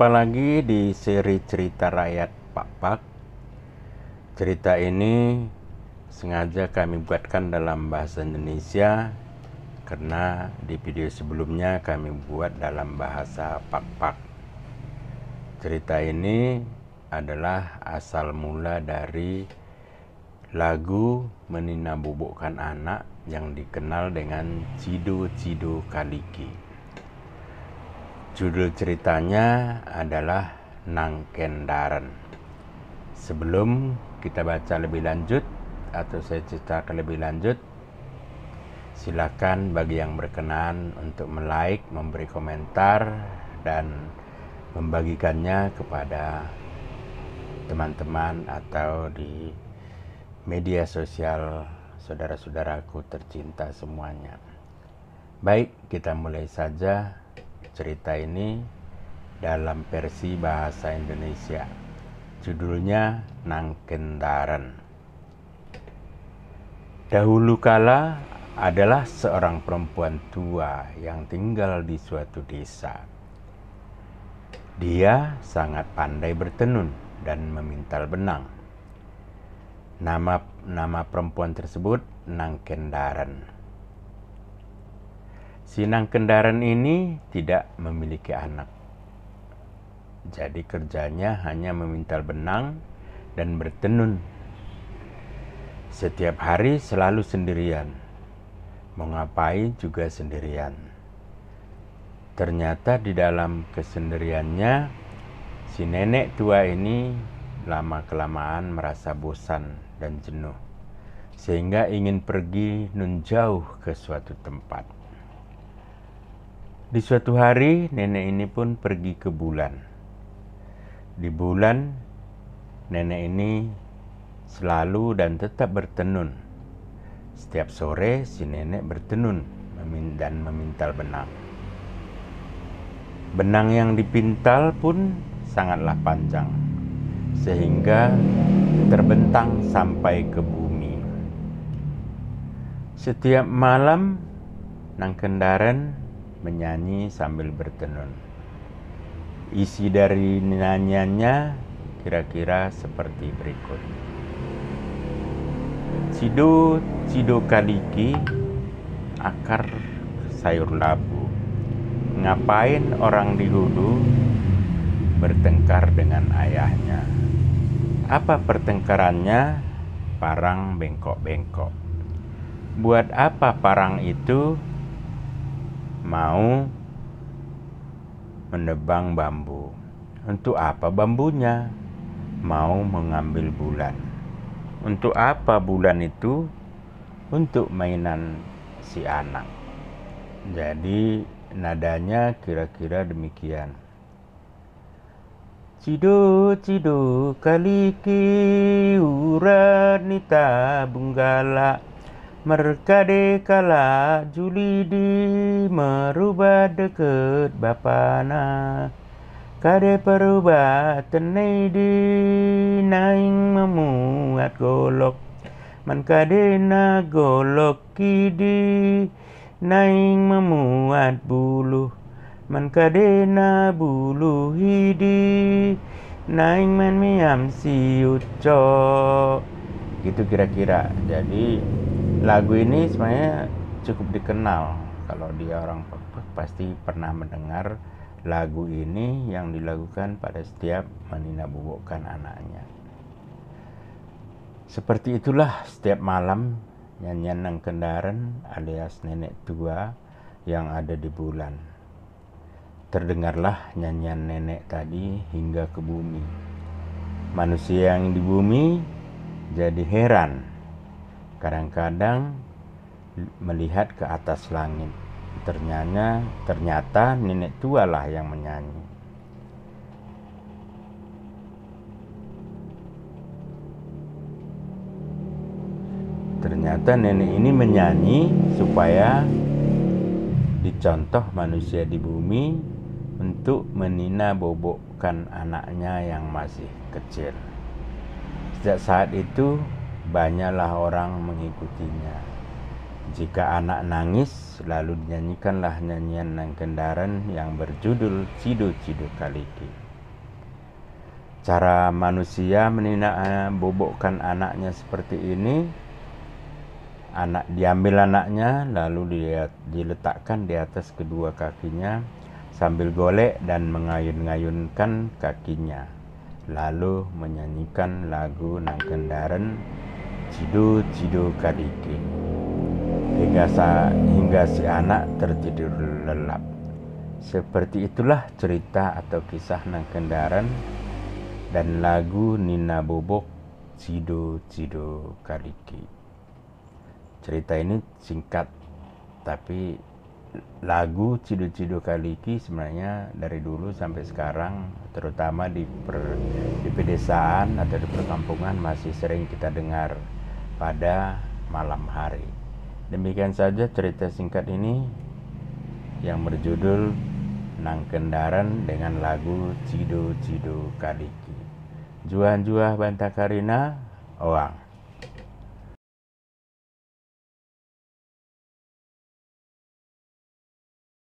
Jumpa lagi di seri cerita rakyat Pak Pak. Cerita ini sengaja kami buatkan dalam bahasa Indonesia karena di video sebelumnya kami buat dalam bahasa Pak Pak. Cerita ini adalah asal mula dari lagu Menina Bobokkan Anak yang dikenal dengan Cido Cido Kaliki. Judul ceritanya adalah Nang Kendaran. Sebelum kita baca lebih lanjut atau saya ceritakan lebih lanjut, silakan bagi yang berkenan untuk like, memberi komentar, dan membagikannya kepada teman-teman atau di media sosial saudara-saudaraku tercinta semuanya. Baik, kita mulai saja cerita ini dalam versi bahasa Indonesia. Judulnya Nang Kendaran. Dahulu kala adalah seorang perempuan tua yang tinggal di suatu desa. Dia sangat pandai bertenun dan memintal benang. Nama perempuan tersebut Nang Kendaran. Si Nang Kendaran ini tidak memiliki anak. Jadi kerjanya hanya memintal benang dan bertenun. Setiap hari selalu sendirian. Mau ngapain juga sendirian. Ternyata di dalam kesendiriannya, si nenek tua ini lama-kelamaan merasa bosan dan jenuh, sehingga ingin pergi nun jauh ke suatu tempat. Di suatu hari, nenek ini pun pergi ke bulan. Di bulan, nenek ini selalu dan tetap bertenun. Setiap sore, si nenek bertenun dan memintal benang. Benang yang dipintal pun sangatlah panjang, sehingga terbentang sampai ke bumi. Setiap malam, Nang Kendaran menyanyi sambil bertenun. Isi dari nyanyiannya kira-kira seperti berikut. Cido Cido Kaliki, akar sayur labu. Ngapain orang di hulu bertengkar dengan ayahnya? Apa pertengkarannya? Parang bengkok-bengkok. Buat apa parang itu mau menebang bambu? Untuk apa bambunya? Mau mengambil bulan. Untuk apa bulan itu? Untuk mainan si anak. Jadi nadanya kira-kira demikian. Cido Cido Kaliki uranita bunggala merkade kala julidi merubah deket bapana kade perubah tenaidi naing memuat golok man kade na golok kidi naing memuat bulu man kade na bulu hidi naing men miam si uco. Gitu kira-kira. Jadi lagu ini sebenarnya cukup dikenal. Kalau dia orang Papua pasti pernah mendengar lagu ini yang dilakukan pada setiap menina bobokkan anaknya. Seperti itulah setiap malam nyanyian Nang Kendaran alias nenek tua yang ada di bulan. Terdengarlah nyanyian nenek tadi hingga ke bumi. Manusia yang di bumi jadi heran. Kadang-kadang melihat ke atas langit. Ternyata nenek tua lah yang menyanyi. Ternyata nenek ini menyanyi supaya dicontoh manusia di bumi untuk menina bobokkan anaknya yang masih kecil. Sejak saat itu banyaklah orang mengikutinya. Jika anak nangis, lalu dinyanyikanlah nyanyian Nang Kendaran yang berjudul Cido Cido Kaliki. Cara manusia bobokkan anaknya seperti ini. Diambil anaknya, lalu diletakkan di atas kedua kakinya sambil golek dan mengayun-ngayunkan kakinya, lalu menyanyikan lagu Nang Kendaren Cido Cido Kadiki hingga si anak tertidur lelap. Seperti itulah cerita atau kisah Nang Kendaren dan lagu Nina Bobok Cido Cido Kadiki. Cerita ini singkat, tapi lagu Cido Cido Kadiki sebenarnya dari dulu sampai sekarang, terutama di pedesaan atau di perkampungan, masih sering kita dengar pada malam hari. Demikian saja cerita singkat ini yang berjudul Nang Kendaren dengan lagu Cido Cido Kadiki. Juan Juah Bantakarina Oang.